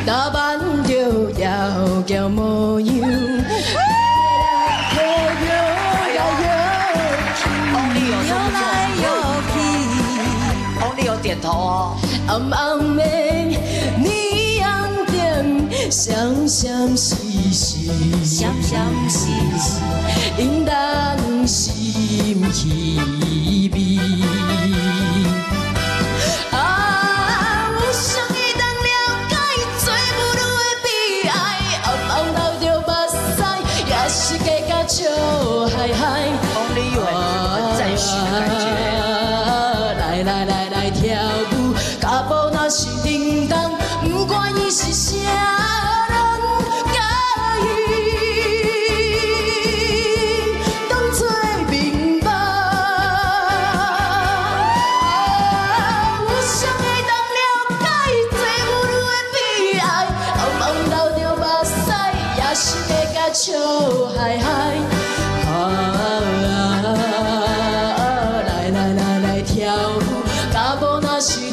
打扮着窈窕模样。Only 有点头哦。暗暗的霓阳灯，闪闪烁烁，闪闪烁烁，引人心稀微。啊，有谁会当了解做母女的悲哀？暗暗流着目屎，也是加笑嗨嗨。Only 有很在续的感觉。来跳舞，脚步若是叮当，不管伊是啥人甲伊当作明白。有谁会当了解做母女的悲哀？暗暗流着目屎，也是要甲笑嗨嗨。来跳舞，脚步若是。